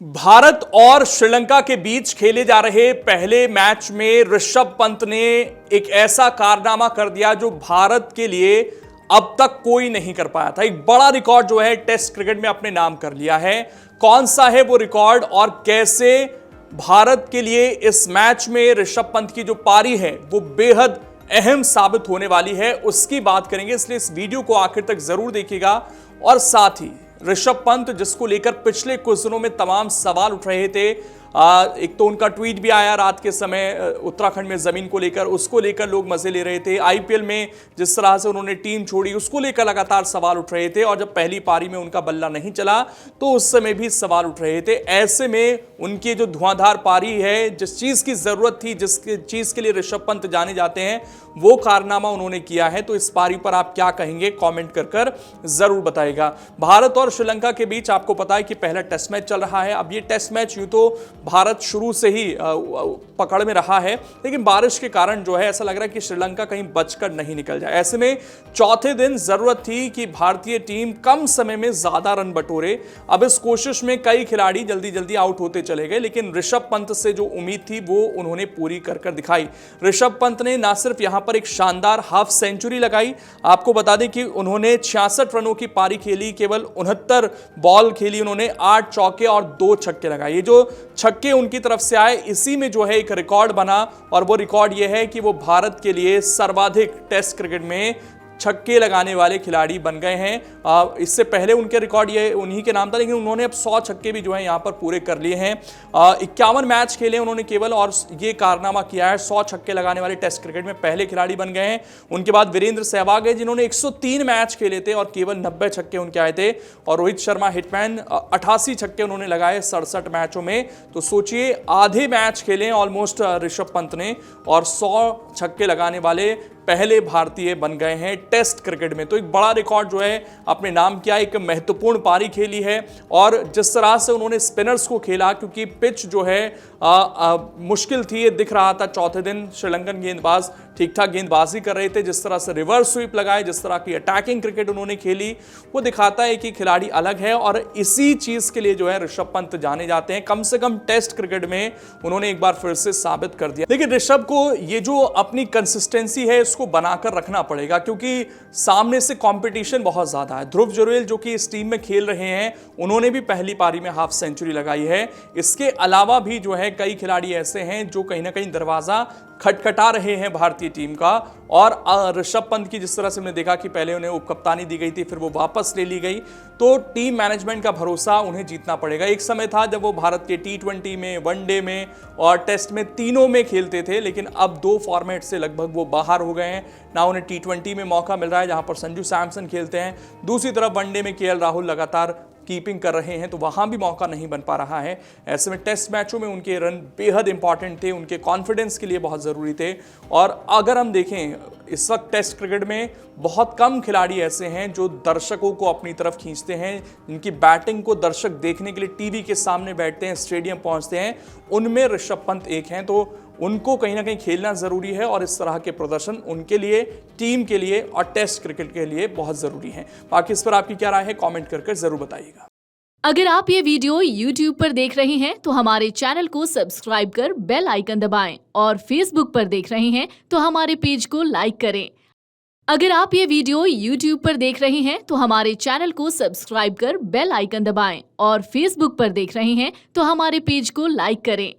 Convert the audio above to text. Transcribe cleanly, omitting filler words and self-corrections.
भारत और श्रीलंका के बीच खेले जा रहे पहले मैच में ऋषभ पंत ने एक ऐसा कारनामा कर दिया जो भारत के लिए अब तक कोई नहीं कर पाया था। एक बड़ा रिकॉर्ड जो है टेस्ट क्रिकेट में अपने नाम कर लिया है। कौन सा है वो रिकॉर्ड और कैसे भारत के लिए इस मैच में ऋषभ पंत की जो पारी है वो बेहद अहम साबित होने वाली है, उसकी बात करेंगे। इसलिए इस वीडियो को आखिर तक जरूर देखिएगा। और साथ ही ऋषभ पंत जिसको लेकर पिछले कुछ दिनों में तमाम सवाल उठ रहे थे, एक तो उनका ट्वीट भी आया रात के समय उत्तराखंड में जमीन को लेकर, उसको लेकर लोग मजे ले रहे थे। आईपीएल में जिस तरह से उन्होंने टीम छोड़ी उसको लेकर लगातार सवाल उठ रहे थे, और जब पहली पारी में उनका बल्ला नहीं चला तो उस समय भी सवाल उठ रहे थे। ऐसे में उनकी जो धुआंधार पारी है, जिस चीज की जरूरत थी, जिस चीज के लिए ऋषभ पंत जाने जाते हैं, वो कारनामा उन्होंने किया है। तो इस पारी पर आप क्या कहेंगे, कमेंट कर जरूर बताइएगा। भारत और श्रीलंका के बीच आपको पता है कि पहला टेस्ट मैच चल रहा है। अब ये टेस्ट मैच यूं तो भारत शुरू से ही पकड़ में रहा है, लेकिन बारिश के कारण जो है ऐसा लग रहा है कि श्रीलंका कहीं बचकर नहीं निकल जाए। ऐसे में चौथे दिन जरूरत थी कि भारतीय टीम कम समय में ज्यादा रन बटोरे। अब इस कोशिश में कई खिलाड़ी जल्दी जल्दी आउट होते चले गए, लेकिन ऋषभ पंत से जो उम्मीद थी वो उन्होंने पूरी कर दिखाई। ऋषभ पंत ने ना सिर्फ यहां पर एक शानदार हाफ सेंचुरी लगाई, आपको बता दें कि उन्होंने 66 रनों की पारी खेली, केवल 69 बॉल खेली, उन्होंने 8 चौके और 2 छक्के लगाए। ये जो छक्के उनकी तरफ से आए, इसी में जो है एक रिकॉर्ड बना, और वो रिकॉर्ड ये है कि वो भारत के लिए सर्वाधिक टेस्ट क्रिकेट में छक्के लगाने वाले खिलाड़ी बन गए हैं। इससे पहले उनके रिकॉर्ड ये उन्हीं के नाम था, लेकिन उन्होंने अब 100 छक्के भी जो है यहाँ पर पूरे कर लिए हैं। 51 मैच खेले उन्होंने केवल, और ये कारनामा किया है। 100 छक्के लगाने वाले टेस्ट क्रिकेट में पहले खिलाड़ी बन गए हैं। उनके बाद वीरेंद्र सहवाग है जिन्होंने 103 मैच खेले थे और केवल 90 छक्के उनके आए थे, और रोहित शर्मा हिटमैन 88 छक्के उन्होंने लगाए 67 मैचों में। तो सोचिए, आधे मैच खेले ऑलमोस्ट ऋषभ पंत ने, और 100 छक्के लगाने वाले पहले भारतीय बन गए हैं टेस्ट क्रिकेट में। तो एक बड़ा रिकॉर्ड जो है अपने नाम किया, एक महत्वपूर्ण पारी खेली है। और जिस तरह से उन्होंने स्पिनर्स को खेला, क्योंकि पिच जो है मुश्किल थी, ये दिख रहा था। चौथे दिन श्रीलंकन गेंदबाज ठीक ठाक गेंदबाजी कर रहे थे। जिस तरह से रिवर्स स्वीप लगाए, जिस तरह की अटैकिंग क्रिकेट उन्होंने खेली, वो दिखाता है कि खिलाड़ी अलग है। और इसी चीज के लिए जो है ऋषभ पंत जाने जाते हैं। कम से कम टेस्ट क्रिकेट में उन्होंने एक बार फिर से साबित कर दिया। लेकिन ऋषभ को ये जो अपनी कंसिस्टेंसी है इसको बनाकर रखना पड़ेगा, क्योंकि सामने से कंपटीशन बहुत ज्यादा है। ध्रुव जुरैल जो कि इस टीम में खेल रहे हैं, उन्होंने भी पहली पारी में हाफ सेंचुरी लगाई है। इसके अलावा भी जो है कई खिलाड़ी ऐसे हैं जो कहीं ना कहीं दरवाजा खटखटा रहे हैं भारतीय टीम का। और ऋषभ पंत की जिस तरह से हमने देखा कि पहले उन्हें उपकप्तानी दी गई थी, फिर वो वापस ले ली गई, तो टीम मैनेजमेंट का भरोसा उन्हें जीतना पड़ेगा। एक समय था जब वो भारत के T20 में, वनडे में और टेस्ट में तीनों में खेलते थे, लेकिन अब 2 फॉर्मेट से लगभग वो बाहर हो गए हैं। ना उन्हें T20 में मौका मिल रहा है जहां पर संजू सैमसन खेलते हैं, दूसरी तरफ वनडे में KL राहुल लगातार कीपिंग कर रहे हैं, तो वहां भी मौका नहीं बन पा रहा है। ऐसे में टेस्ट मैचों में उनके रन बेहद इंपॉर्टेंट थे, उनके कॉन्फिडेंस के लिए बहुत ज़रूरी थे। और अगर हम देखें, इस वक्त टेस्ट क्रिकेट में बहुत कम खिलाड़ी ऐसे हैं जो दर्शकों को अपनी तरफ खींचते हैं, इनकी बैटिंग को दर्शक देखने के लिए टीवी के सामने बैठते हैं, स्टेडियम पहुंचते हैं। उनमें ऋषभ पंत एक हैं, तो उनको कहीं ना कहीं खेलना जरूरी है, और इस तरह के प्रदर्शन उनके लिए, टीम के लिए और टेस्ट क्रिकेट के लिए बहुत जरूरी है। बाकी इस पर आपकी क्या राय है, कमेंट करके जरूर बताइएगा। अगर आप ये वीडियो YouTube पर देख रहे हैं तो हमारे चैनल को सब्सक्राइब कर बेल आइकन दबाएं, और Facebook पर देख रहे हैं तो हमारे पेज को लाइक करें। अगर आप ये वीडियो YouTube पर देख रहे हैं तो हमारे चैनल को सब्सक्राइब कर बेल आइकन दबाएं, और Facebook पर देख रहे हैं तो हमारे पेज को लाइक करें।